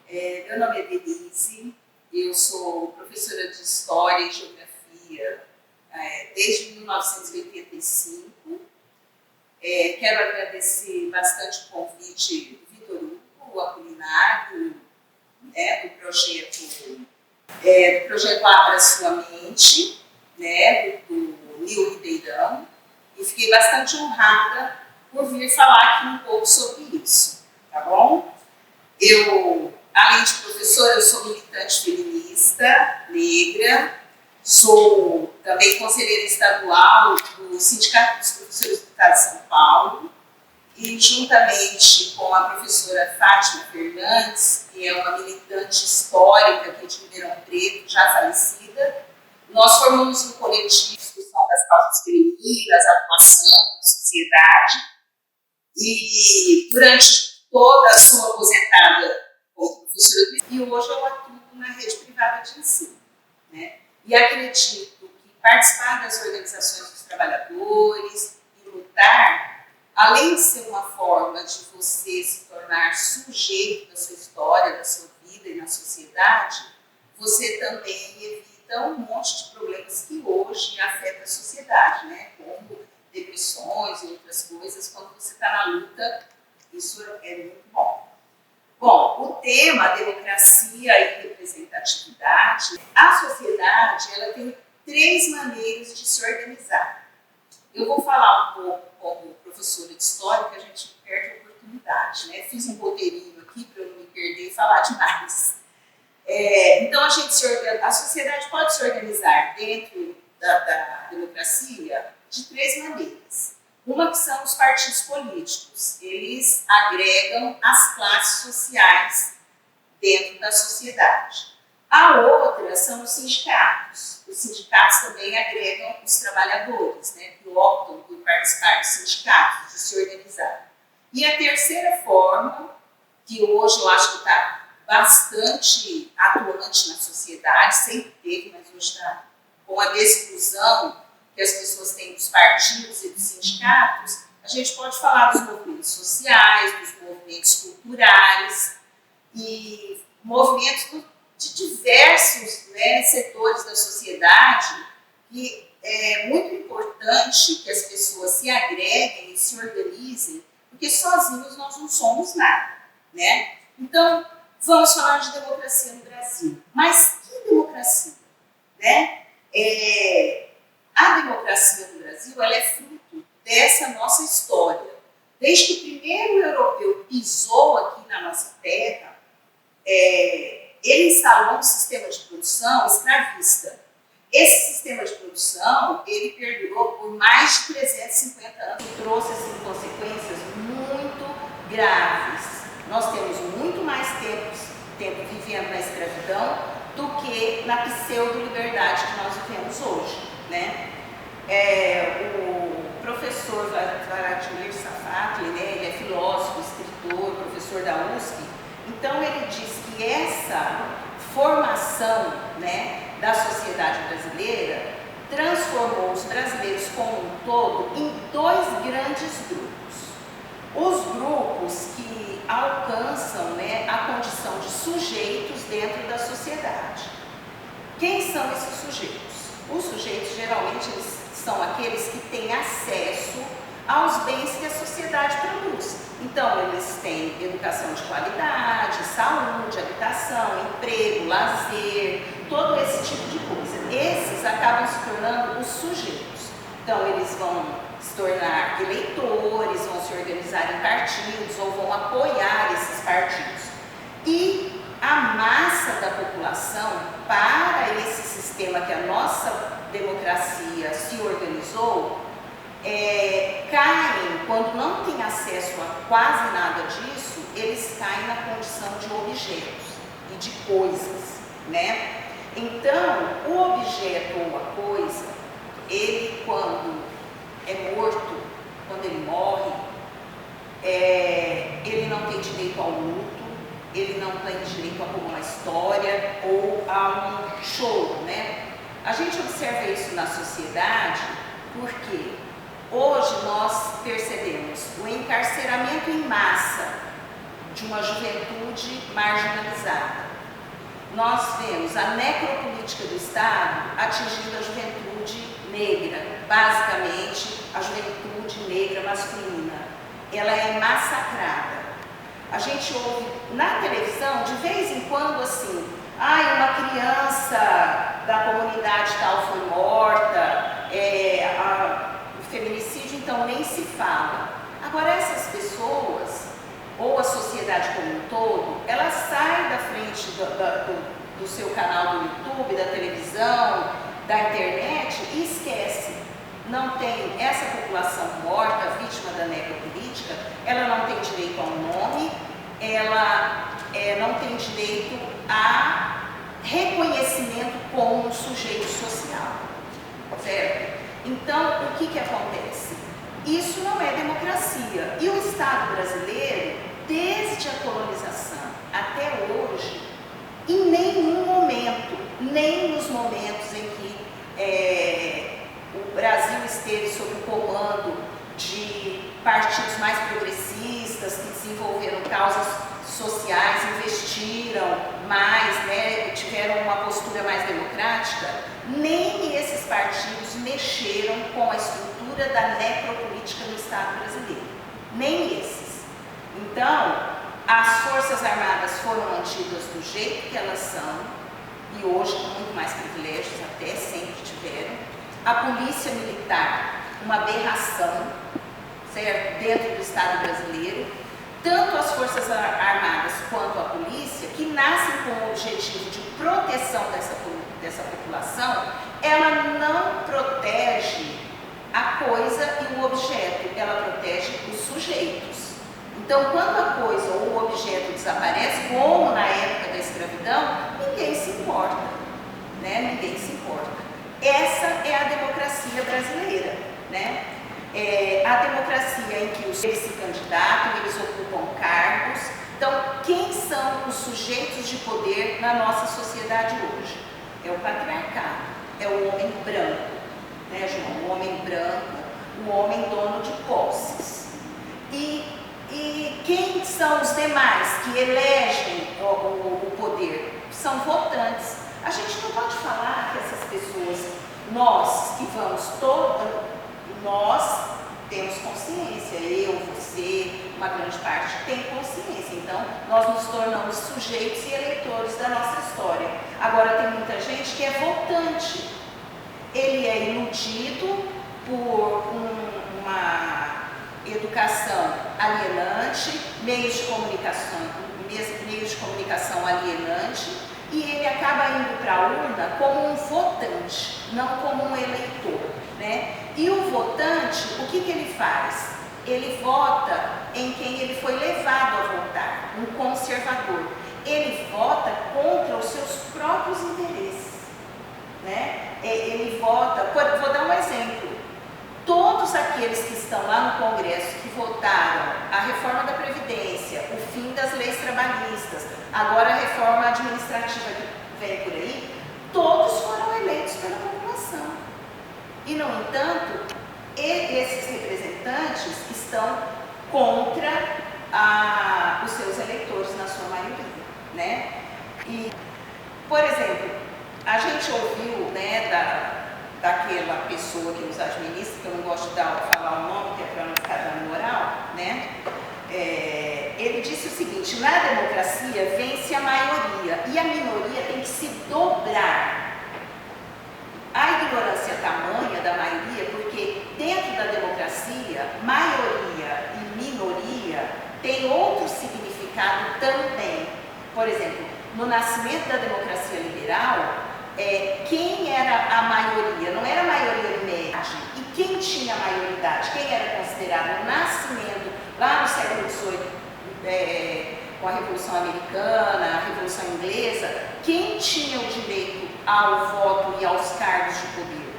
Meu nome é Denise, eu sou professora de História e Geografia desde 1985. Quero agradecer bastante o convite do Vitor Hugo, o Apolinário, do projeto Abra Sua Mente, do Nil Ribeirão, e fiquei bastante honrada por vir falar aqui um pouco sobre isso, tá bom? Eu, além de professora, eu sou militante feminista, negra, sou também conselheira estadual do Sindicato dos Professores do Estado de São Paulo, e juntamente com a professora Fátima Fernandes, que é uma militante histórica aqui de Ribeirão Preto, já falecida, nós formamos um coletivo de discussão das causas femininas, atuação na sociedade, e durante toda a sua aposentada como professora, e hoje eu atuo na rede privada de ensino, E acredito que participar das organizações dos trabalhadores e lutar, além de ser uma forma de você se tornar sujeito da sua história, da sua vida e na sociedade, você também evita um monte de problemas que hoje afetam a sociedade, como depressões e outras coisas. Quando você está na luta, isso é muito bom. Bom, o tema democracia e representatividade, a sociedade ela tem 3 maneiras de se organizar. Eu vou falar um pouco como professora de história, que a gente perde a oportunidade, Fiz um roteirinho aqui para eu não me perder e falar demais. Então, a sociedade pode se organizar dentro da democracia de 3 maneiras. Uma que são os partidos políticos. Eles agregam as classes sociais dentro da sociedade. A outra são os sindicatos. Os sindicatos também agregam os trabalhadores, que optam por participar dos sindicatos, de se organizar. E a terceira forma, que hoje eu acho que está bastante atuante na sociedade, sempre teve, mas hoje está com a exclusão que as pessoas têm dos partidos e dos sindicatos, a gente pode falar dos movimentos sociais, dos movimentos culturais e movimentos de diversos setores da sociedade, que é muito importante que as pessoas se agreguem e se organizem, porque sozinhos nós não somos nada, Então, vamos falar de democracia no Brasil. Mas que democracia? A democracia no Brasil ela é fruto dessa nossa história. Desde que o primeiro europeu pisou aqui na nossa terra, ele instalou um sistema de produção escravista. Esse sistema de produção, ele perdurou por mais de 350 anos e trouxe consequências muito graves. Nós temos muito mais tempo vivendo na escravidão do que na pseudo-liberdade que nós vivemos hoje. O professor Vladimir Safatli, ele é filósofo, escritor, professor da USP, então ele diz que essa formação da sociedade brasileira transformou os brasileiros como um todo em 2 grandes grupos. Os grupos que alcançam a condição de sujeitos dentro da sociedade. Quem são esses sujeitos? Os sujeitos, geralmente, eles são aqueles que têm acesso aos bens que a sociedade produz. Então, eles têm educação de qualidade, saúde, habitação, emprego, lazer, todo esse tipo de coisa. Esses acabam se tornando os sujeitos. Então, eles vão se tornar eleitores, vão se organizar em partidos ou vão apoiar esses partidos. E a massa da população, para esse sistema que a nossa democracia se organizou, caem, quando não tem acesso a quase nada disso, eles caem na condição de objetos e de coisas, Então, o objeto ou a coisa, ele quando é morto, quando ele morre, ele não tem direito ao luto, ele não tem direito a uma história ou a um choro, A gente observa isso na sociedade porque hoje nós percebemos o encarceramento em massa de uma juventude marginalizada. Nós vemos a necropolítica do Estado atingindo a juventude negra, basicamente a juventude negra masculina. Ela é massacrada. A gente ouve na televisão, de vez em quando, assim, uma criança da comunidade tal foi morta, o feminicídio então nem se fala. Agora essas pessoas, ou a sociedade como um todo, ela sai da frente do seu canal do YouTube, da televisão, da internet e esquece. Não tem essa população morta, vítima da necropolítica, ela não tem direito ao nome, ela não tem direito a reconhecimento como um sujeito social, certo? Então, o que acontece? Isso não é democracia. E o Estado brasileiro, desde a colonização até hoje, em nenhum momento, nem nos momentos em que o Brasil esteve sob o comando de partidos mais progressistas, que desenvolveram causas sociais, investiram mais, né, tiveram uma postura mais democrática, nem esses partidos mexeram com a estrutura da necropolítica no Estado brasileiro. Nem esses. Então, as Forças Armadas foram mantidas do jeito que elas são, e hoje com muito mais privilégios, até sempre tiveram. A Polícia Militar, uma aberração, certo? Dentro do Estado brasileiro. Tanto as Forças Armadas quanto a Polícia, que nascem com o objetivo de proteção dessa população, ela não protege a coisa e o objeto, ela protege os sujeitos. Então, quando a coisa ou o objeto desaparece, como na época da escravidão, ninguém se importa, né? Ninguém se importa. Essa é a democracia brasileira, né? A democracia em que eles se candidatam, eles ocupam cargos. Então, quem são os sujeitos de poder na nossa sociedade hoje? É o patriarcado, é o homem branco, né, João? O homem branco, o homem dono de posses. E quem são os demais que elegem o poder? São votantes. A gente não pode falar que essas pessoas, nós que vamos nós temos consciência, eu, você, uma grande parte tem consciência, então nós nos tornamos sujeitos e eleitores da nossa história. Agora tem muita gente que é votante, ele é iludido por uma educação alienante, meios de comunicação alienante, e ele acaba indo para a urna como um votante, não como um eleitor, né? E o votante, o que ele faz? Ele vota em quem ele foi levado a votar, um conservador. Ele vota contra os seus próprios interesses, né? Ele vota, vou dar um exemplo. Todos aqueles que estão lá no Congresso que votaram a reforma da Previdência, o fim das leis trabalhistas, agora a reforma administrativa que vem por aí, todos foram eleitos pela população. E, no entanto, esses representantes estão contra os seus eleitores, na sua maioria, né? E, por exemplo, a gente ouviu, né, daquela pessoa que nos administra, que eu não gosto de falar o nome, que é para não ficar dando moral, né? Ele disse o seguinte: na democracia vence a maioria e a minoria tem que se dobrar. A ignorância tamanha da maioria, porque dentro da democracia, maioria e minoria tem outro significado também. Por exemplo, no nascimento da democracia liberal, quem era a maioria? Não era a maioridade. E quem tinha a maioridade? Quem era considerado no nascimento, lá no século XVIII, com a Revolução Americana, a Revolução Inglesa, quem tinha o direito ao voto e aos cargos de poder?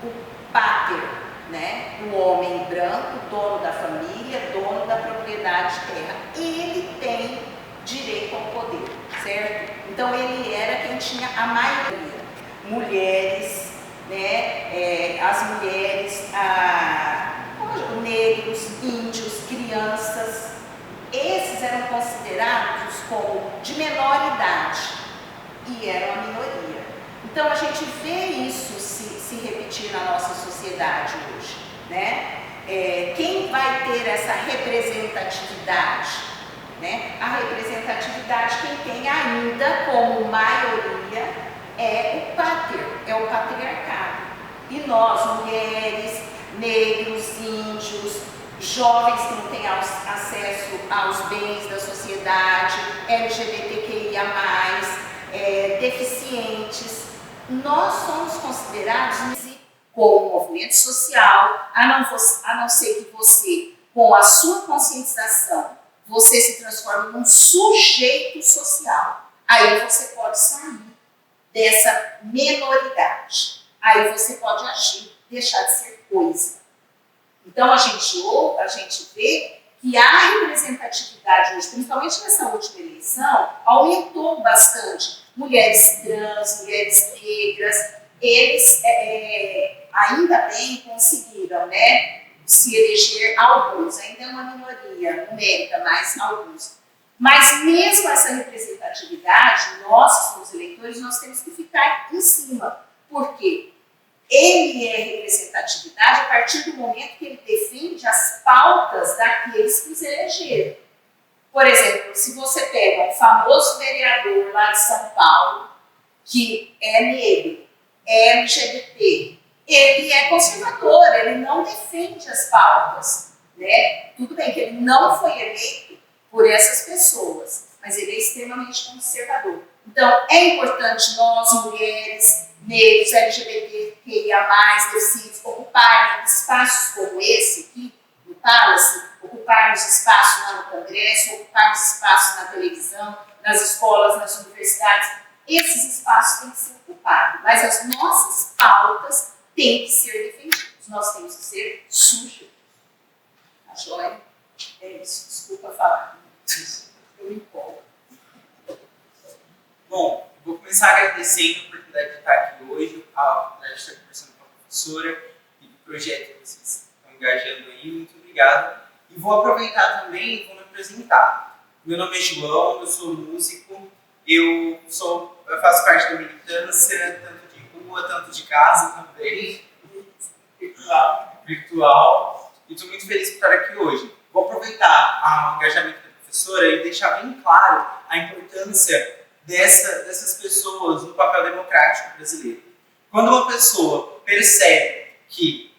O pater, né? O homem branco, dono da família, dono da propriedade de terra. Ele tem direito ao poder, certo? Então ele era quem tinha a maioria. Mulheres, né? As mulheres, negros, índios, crianças, esses eram considerados como de menor idade, e era uma minoria. Então a gente vê isso se repetir na nossa sociedade hoje, né? Quem vai ter essa representatividade? Né? A representatividade, quem tem ainda como maioria é o pater, é o patriarcado. E nós, mulheres, negros, índios, jovens que não têm acesso aos bens da sociedade, LGBTQIA+, deficientes, nós somos considerados como um movimento social, a não ser que você, com a sua conscientização, você se transforme num sujeito social. Aí você pode sair dessa minoridade. Aí você pode agir, deixar de ser coisa. Então a gente vê que a representatividade hoje, principalmente nessa última eleição, aumentou bastante. Mulheres trans, mulheres negras, eles ainda bem conseguiram, né, se eleger alguns, ainda é uma minoria numérica, mas alguns. Mas mesmo essa representatividade, nós que somos eleitores, nós temos que ficar em cima. Por quê? Ele é representatividade a partir do momento que ele defende as pautas daqueles que os elegeram. Por exemplo, se você pega um famoso vereador lá de São Paulo, que é negro, é LGBT, ele é conservador, ele não defende as pautas, né? Tudo bem que ele não foi eleito por essas pessoas, mas ele é extremamente conservador. Então, é importante nós, mulheres, negros, LGBTQIA+, deficientes, ocuparmos espaços como esse aqui, no Palace, ocuparmos espaço lá no Congresso, ocuparmos espaço na televisão, nas escolas, nas universidades. Esses espaços têm que ser ocupados, mas as nossas pautas têm que ser defendidas. Nós temos que ser sujeitos. Tá joia? É isso. Desculpa falar. Eu me empolgo. Bom, vou começar agradecendo a oportunidade de estar aqui hoje, a oportunidade de estar conversando com a professora e do projeto que vocês estão engajando aí. Muito obrigado. E vou aproveitar também e vou me apresentar. Meu nome é João, eu sou músico, eu faço parte da militância, tanto de rua, tanto de casa também, virtual, e estou muito feliz por estar aqui hoje. Vou aproveitar o engajamento da professora e deixar bem claro a importância dessas pessoas no papel democrático brasileiro. Quando uma pessoa percebe que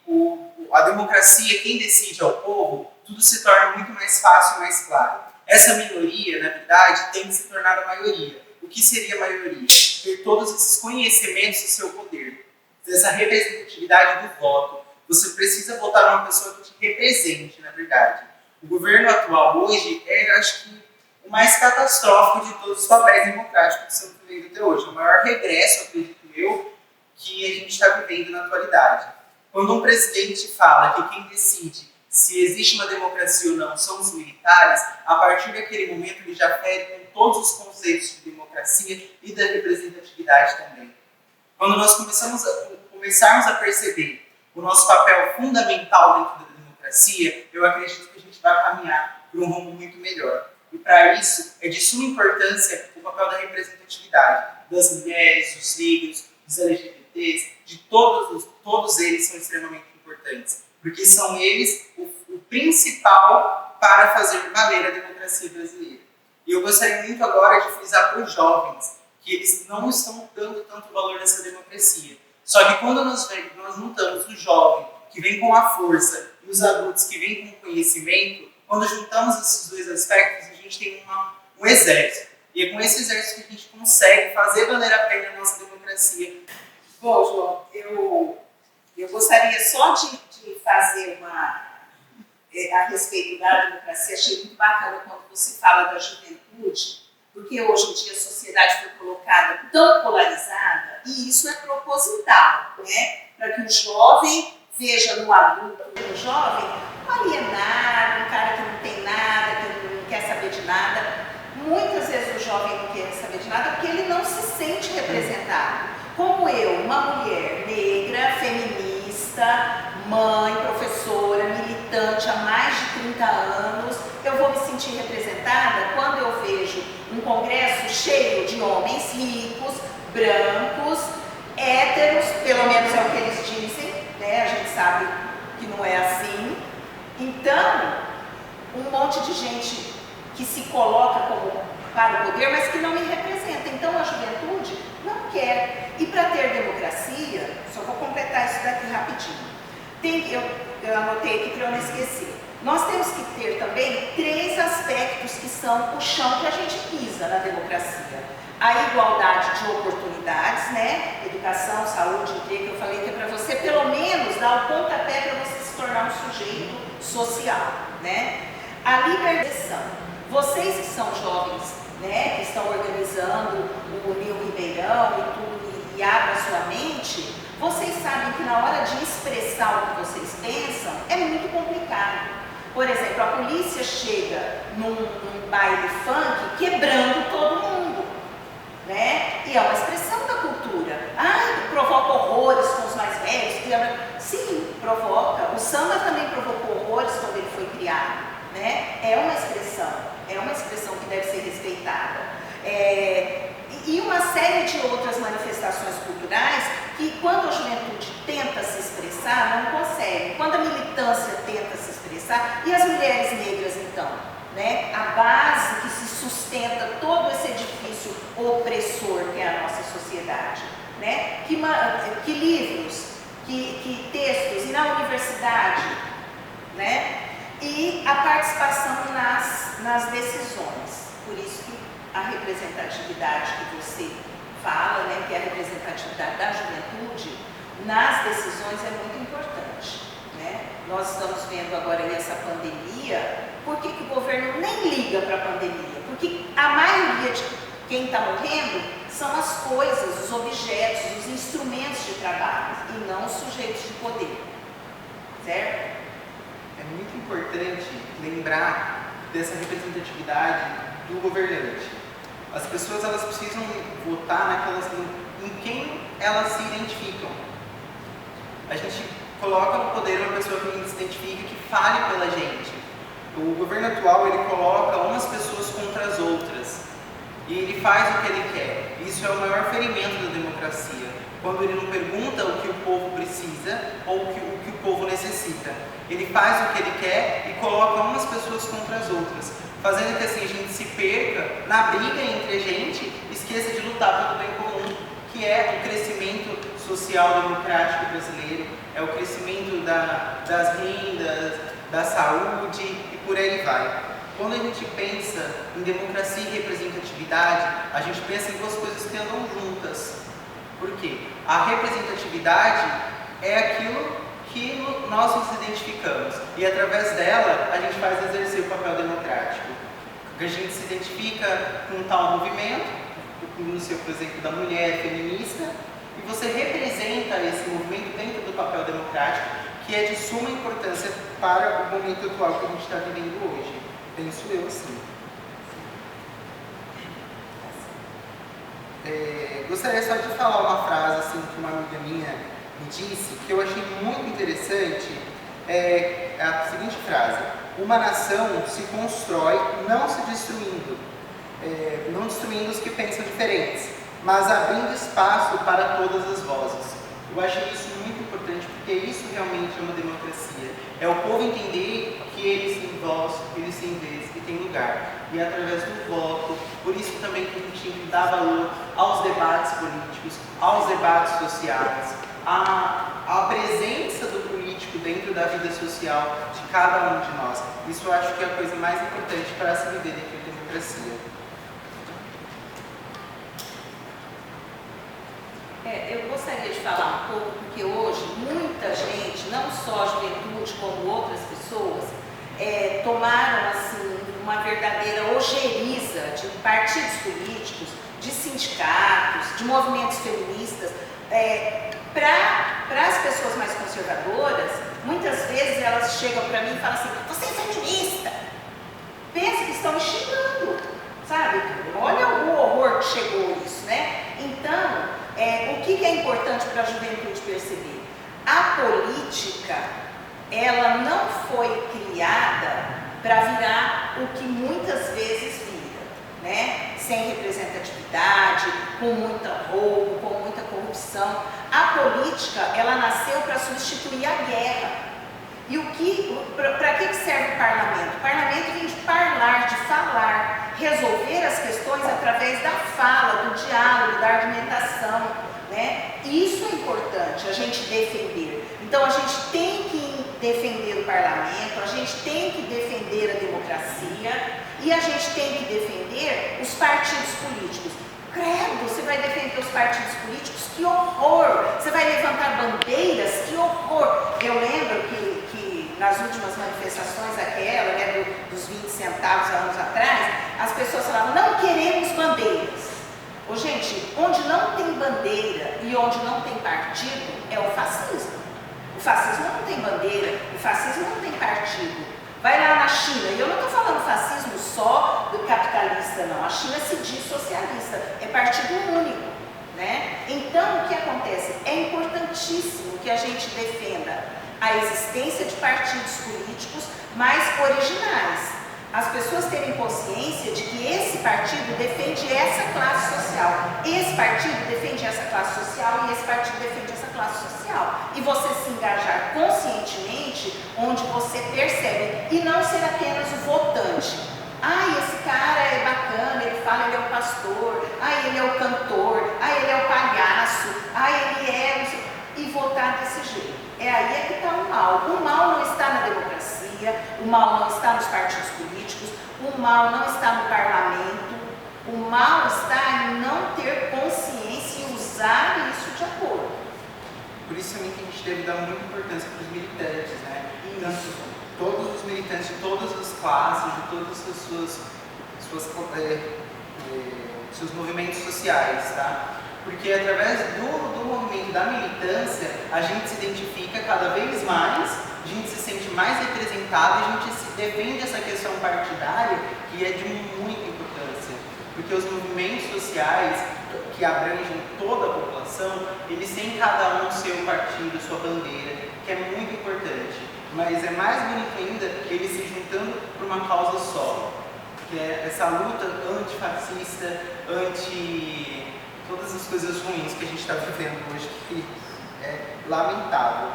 a democracia, quem decide é o povo, tudo se torna muito mais fácil e mais claro. Essa minoria, na verdade, tem que se tornar a maioria. O que seria a maioria? Ter todos esses conhecimentos do seu poder, dessa representatividade do voto. Você precisa votar numa pessoa que te represente, na verdade. O governo atual hoje acho que, o mais catastrófico de todos os papéis democráticos que estamos vivendo até hoje. O maior regresso, acredito eu, que a gente está vivendo na atualidade. Quando um presidente fala que quem decide se existe uma democracia ou não são os militares, a partir daquele momento ele já fere com todos os conceitos de democracia e da representatividade também. Quando nós começarmos a perceber o nosso papel fundamental dentro da democracia, eu acredito que a gente vai caminhar para um rumo muito melhor. E para isso, é de suma importância o papel da representatividade das mulheres, dos negros, dos LGBTs, de todos eles são extremamente importantes, porque são eles o principal para fazer valer a democracia brasileira. E eu gostaria muito agora de frisar para os jovens que eles não estão dando tanto valor nessa democracia. Só que quando nós juntamos o jovem, que vem com a força, e os adultos que vêm com o conhecimento, quando juntamos esses dois aspectos, a gente tem um exército. E é com esse exército que a gente consegue fazer valer a pena a nossa democracia. Bom, João, eu gostaria só de fazer a respeito da democracia. Achei muito bacana quando você fala da juventude, porque hoje em dia a sociedade foi colocada tão polarizada, e isso é proposital, né? Para que o jovem veja no adulto, no jovem, um alienado, um cara que não tem nada, que não quer saber de nada. Muitas vezes o jovem não quer saber de nada porque ele não se sente representado. Como eu, uma mulher negra, feminista, mãe, professora, militante há mais de 30 anos, eu vou me sentir representada quando eu vejo um um congresso cheio de homens ricos, brancos, héteros, pelo menos é o que eles dizem, né? A gente sabe que não é assim. Então, um monte de gente que se coloca como para o poder, mas que não me representa. Então, a juventude não quer. E para ter democracia, só vou completar isso daqui rapidinho. Eu anotei aqui para eu não esquecer. Nós temos que ter também 3 aspectos que são o chão que a gente pisa na democracia. A igualdade de oportunidades, né? Educação, saúde, emprego, eu falei que é para você pelo menos dar o pontapé para você se tornar um sujeito social, né? A libertação. Vocês que são jovens, né, que estão organizando o Nil Ribeirão e tudo, e abrem a sua mente, vocês sabem que na hora de expressar o que vocês pensam, é muito complicado. Por exemplo, a polícia chega num baile funk quebrando todo mundo, né? E é uma expressão da cultura. Provoca horrores com os mais velhos. Sim, provoca. O samba também provocou horrores quando ele foi criado, né? É uma expressão que deve ser respeitada. E uma série de outras manifestações culturais que, quando a juventude tenta se expressar, não consegue. Quando a militância tenta se expressar, e as mulheres negras, então, né? A base que se sustenta todo esse edifício opressor que é a nossa sociedade, né? Que livros, que textos, e na universidade, né? E a participação nas decisões. Por isso que a representatividade que você fala, né, que é a representatividade da juventude, nas decisões é muito importante, né? Nós estamos vendo agora aí essa pandemia. Por que o governo nem liga para a pandemia? Porque a maioria de quem está morrendo são as coisas, os objetos, os instrumentos de trabalho, e não os sujeitos de poder, certo? É muito importante lembrar dessa representatividade do governante. As pessoas, elas precisam votar em quem elas se identificam. A gente coloca no poder uma pessoa que se identifica, que fale pela gente. O governo atual, ele coloca umas pessoas contra as outras e ele faz o que ele quer. Isso é o maior ferimento da democracia, quando ele não pergunta o que o povo precisa ou o que o povo necessita. Ele faz o que ele quer e coloca umas pessoas contra as outras, fazendo que assim a gente se perca na briga entre a gente, esqueça de lutar pelo bem comum, que é o crescimento social democrático brasileiro, é o crescimento das rendas, da saúde e por aí vai. Quando a gente pensa em democracia e representatividade, a gente pensa em 2 coisas que andam juntas. Por quê? A representatividade é aquilo que nós nos identificamos e através dela a gente faz exercer o papel democrático. A gente se identifica com um tal movimento, no seu, por exemplo, da mulher feminista, e você representa esse movimento dentro do papel democrático, que é de suma importância para o momento atual que a gente está vivendo hoje. Penso eu assim. Gostaria só de falar uma frase assim, que uma amiga minha me disse, que eu achei muito interessante, é a seguinte frase: uma nação se constrói não se destruindo, não destruindo os que pensam diferentes, mas abrindo espaço para todas as vozes. Eu acho isso muito importante, porque isso realmente é uma democracia. É o povo entender que eles têm voz, eles têm vez e têm lugar. E é através do voto, por isso também que a gente tem que dar valor aos debates políticos, aos debates sociais, à presença do político dentro da vida social de cada um de nós. Isso eu acho que é a coisa mais importante para se viver dentro da democracia. Eu gostaria de falar um pouco, porque hoje muita gente, não só a juventude como outras pessoas, tomaram assim uma verdadeira ojeriza de partidos políticos, de sindicatos, de movimentos feministas. Para as pessoas mais conservadoras, muitas vezes elas chegam para mim e falam assim: você é feminista? Pensa que estão me xingando, sabe? Olha o horror que chegou isso, né? Então, o que é importante para a juventude perceber? A política, ela não foi criada para virar o que muitas vezes vira, né? Sem representatividade, com muita roubo, com muita corrupção. A política, ela nasceu para substituir a guerra. E para que serve o parlamento? O parlamento vem de falar, resolver as questões através da fala, do diálogo, da argumentação, né? Isso é importante, a gente defender. Então a gente tem que defender o parlamento, a gente tem que defender a democracia e a gente tem que defender os partidos políticos. Credo, você vai defender os partidos políticos? Que horror! Você vai levantar bandeiras? Que horror! Eu lembro que nas últimas manifestações, aquela, né, dos 20 centavos há anos atrás, as pessoas falavam, não queremos bandeiras. Ô, gente, onde não tem bandeira e onde não tem partido é o fascismo. O fascismo não tem bandeira, o fascismo não tem partido. Vai lá na China, e eu não estou falando fascismo só do capitalista, não. A China se diz socialista, é partido único, né? Então, o que acontece? É importantíssimo que a gente defenda a existência de partidos políticos mais originais. As pessoas terem consciência de que esse partido defende essa classe social, esse partido defende essa classe social e esse partido defende essa classe social. E você se engajar conscientemente onde você percebe, e não ser apenas o votante. Esse cara é bacana, ele fala, ele é o pastor, ele é o cantor, ele é o palhaço, ele é... E votar desse jeito. É aí que está o mal. O mal não está na democracia, o mal não está nos partidos políticos, o mal não está no parlamento, o mal está em não ter consciência e usar isso de acordo. Por isso também que a gente deve dar muita importância para os militantes, né? Tanto todos os militantes de todas as classes, de todos os seus movimentos sociais, tá? Porque através do movimento da militância, a gente se identifica cada vez mais, a gente se sente mais representado e a gente se defende essa questão partidária que é de muita importância. Porque os movimentos sociais que abrangem toda a população, eles têm cada um seu partido, sua bandeira, que é muito importante. Mas é mais bonito ainda eles se juntando por uma causa só, que é essa luta antifascista, todas as coisas ruins que a gente está vivendo hoje, que é lamentável.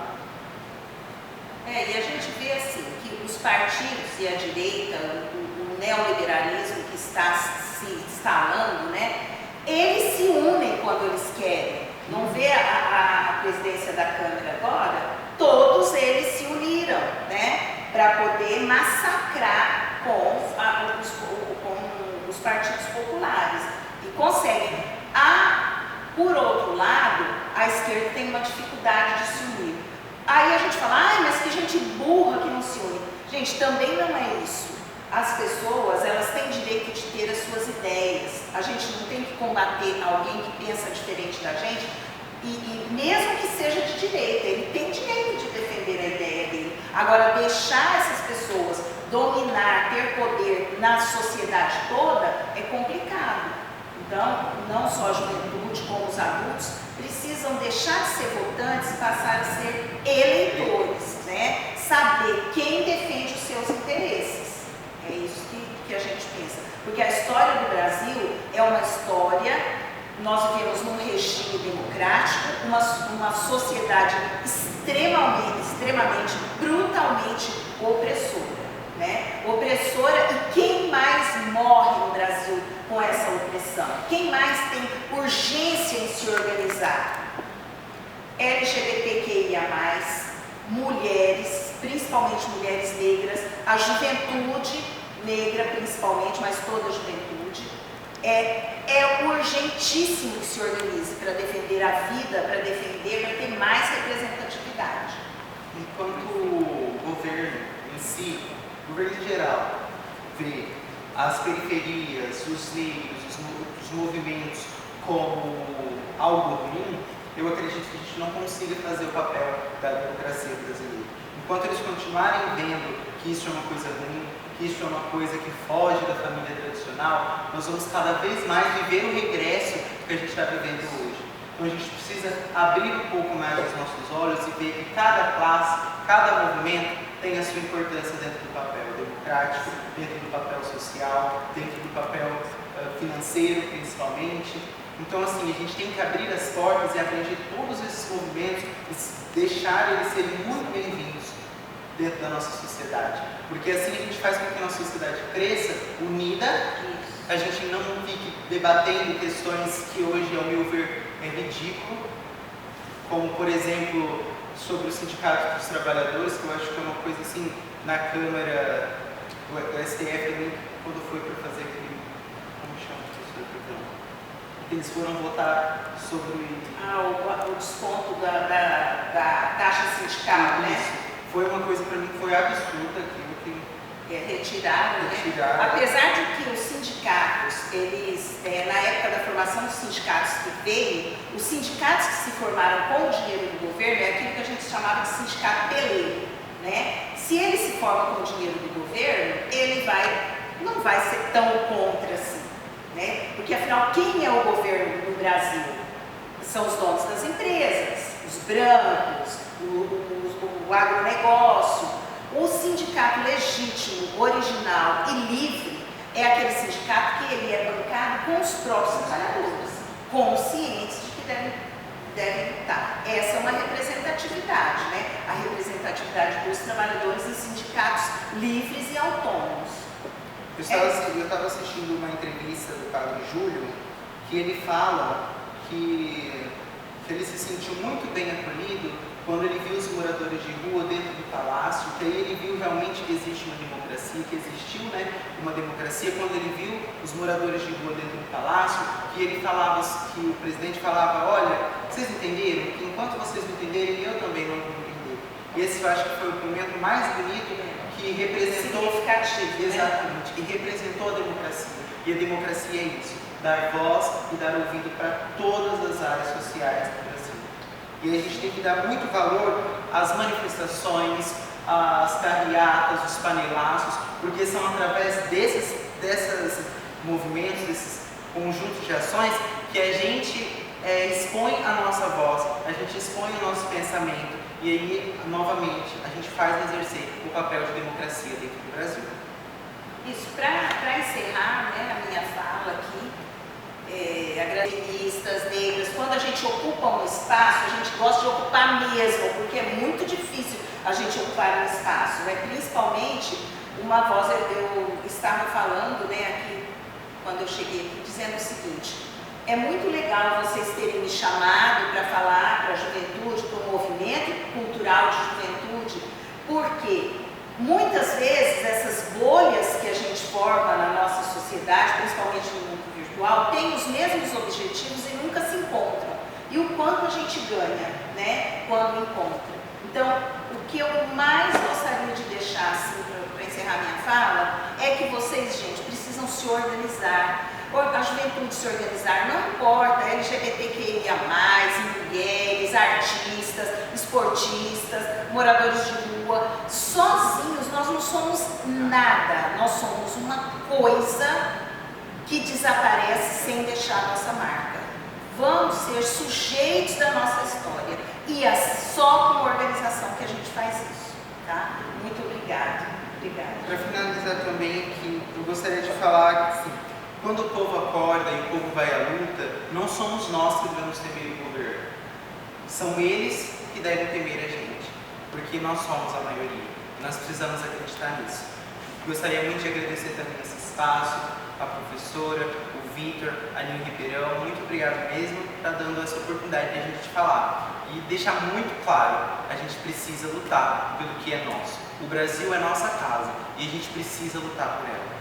E a gente vê assim, que os partidos e a direita, o neoliberalismo que está se instalando, né, eles se unem quando eles querem. Não vê a presidência da Câmara agora? Todos eles se uniram, né, para poder massacrar com os partidos populares. E conseguem. Por outro lado, a esquerda tem uma dificuldade de se unir. Aí a gente fala, mas que gente burra que não se une. Gente, também não é isso. As pessoas, elas têm direito de ter as suas ideias. A gente não tem que combater alguém que pensa diferente da gente, e mesmo que seja de direita, ele tem direito de defender a ideia dele. Agora, deixar essas pessoas dominar, ter poder na sociedade toda, é complicado. Então, não só a juventude, como os adultos, precisam deixar de ser votantes e passar a ser eleitores, né? Saber quem defende os seus interesses. É isso que a gente pensa. Porque a história do Brasil é uma história, nós vivemos num regime democrático, uma sociedade extremamente, brutalmente opressora. Né? Opressora, e quem mais morre no Brasil com essa opressão? Quem mais tem urgência em se organizar? LGBTQIA+, mulheres, principalmente mulheres negras, a juventude negra principalmente, mas toda a juventude. É urgentíssimo que se organize para defender a vida, para ter mais representatividade. Enquanto o governo em si, o governo em geral, vê as periferias, os negros, os movimentos como algo ruim, eu acredito que a gente não consiga fazer o papel da democracia brasileira. Enquanto eles continuarem vendo que isso é uma coisa ruim, que isso é uma coisa que foge da família tradicional, nós vamos cada vez mais viver o regresso que a gente está vivendo hoje. Então a gente precisa abrir um pouco mais os nossos olhos e ver que cada classe, cada movimento tem a sua importância dentro do papel democrático, dentro do papel social, dentro do papel financeiro, principalmente. Então, assim, a gente tem que abrir as portas e abranger todos esses movimentos e deixar eles serem muito bem-vindos dentro da nossa sociedade. Porque assim a gente faz com que a nossa sociedade cresça unida, a gente não fique debatendo questões que hoje, ao meu ver, é ridículo, como, por exemplo, sobre o Sindicato dos Trabalhadores, que eu acho que é uma coisa assim, na Câmara, o STF também, quando foi para fazer aquele, como chama isso? Eles foram votar sobre o desconto da taxa sindical, né? Foi uma coisa para mim que foi absurda aquilo que retiraram, né? Apesar de que os sindicatos, eles, na época da formação dos sindicatos que veio, os sindicatos que se formaram com o dinheiro do governo é aquilo que a gente chamava de sindicato peleiro, né? Se ele se forma com o dinheiro do governo, ele não vai ser tão contra assim, né? Porque afinal, quem é o governo no Brasil? São os donos das empresas, os brancos, o agronegócio. O sindicato legítimo, original e livre é aquele sindicato que ele é bancado com os próprios trabalhadores, conscientes de que devem lutar. Essa é uma representatividade, né? A representatividade dos trabalhadores em sindicatos livres e autônomos. Eu estava assistindo uma entrevista do Padre Júlio, que ele fala que ele se sentiu muito bem acolhido quando ele viu os moradores de rua dentro do palácio, que aí ele viu realmente que existe uma democracia, que existiu, né, uma democracia, quando ele viu os moradores de rua dentro do palácio, que ele falava, que o presidente falava, olha, vocês entenderam? Que enquanto vocês não entenderem, eu também não vou entender. E esse eu acho que foi o momento mais bonito que representou... Significativo, exatamente, que representou a democracia. E a democracia é isso, dar voz e dar ouvido para todas as áreas sociais do Brasil. E a gente tem que dar muito valor às manifestações, às carreatas, os panelaços, porque são através desses movimentos, desses conjuntos de ações, que a gente expõe a nossa voz, a gente expõe o nosso pensamento, e aí, novamente, a gente faz exercer o papel de democracia dentro do Brasil. Isso, para encerrar, né, a minha fala aqui, feministas, negras, quando a gente ocupa um espaço, a gente gosta de ocupar mesmo, porque é muito difícil a gente ocupar um espaço, né? Principalmente uma voz, eu estava falando, né, aqui, quando eu cheguei aqui, dizendo o seguinte, é muito legal vocês terem me chamado para falar para a juventude, para o movimento cultural de juventude, porque muitas vezes essas bolhas que a gente forma na nossa sociedade, principalmente no mundo virtual, têm os mesmos objetivos e nunca se encontram. E o quanto a gente ganha, né, quando encontra. Então, o que eu mais gostaria de deixar, assim, para encerrar minha fala, é que vocês, gente, precisam se organizar. A juventude se organizar, não importa, LGBTQIA+, mulheres, artistas, esportistas, moradores de rua, sozinhos nós não somos nada, nós somos uma coisa que desaparece sem deixar nossa marca. Vamos ser sujeitos da nossa história e é só com organização que a gente faz isso, tá? Muito obrigada. Para finalizar também aqui, eu gostaria de falar que, assim, quando o povo acorda e o povo vai à luta, não somos nós que devemos temer o governo. São eles que devem temer a gente, porque nós somos a maioria. Nós precisamos acreditar nisso. Gostaria muito de agradecer também esse espaço, a professora, o Vitor, a Nil Ribeirão. Muito obrigado mesmo por estar dando essa oportunidade de a gente falar. E deixar muito claro, a gente precisa lutar pelo que é nosso. O Brasil é nossa casa e a gente precisa lutar por ela.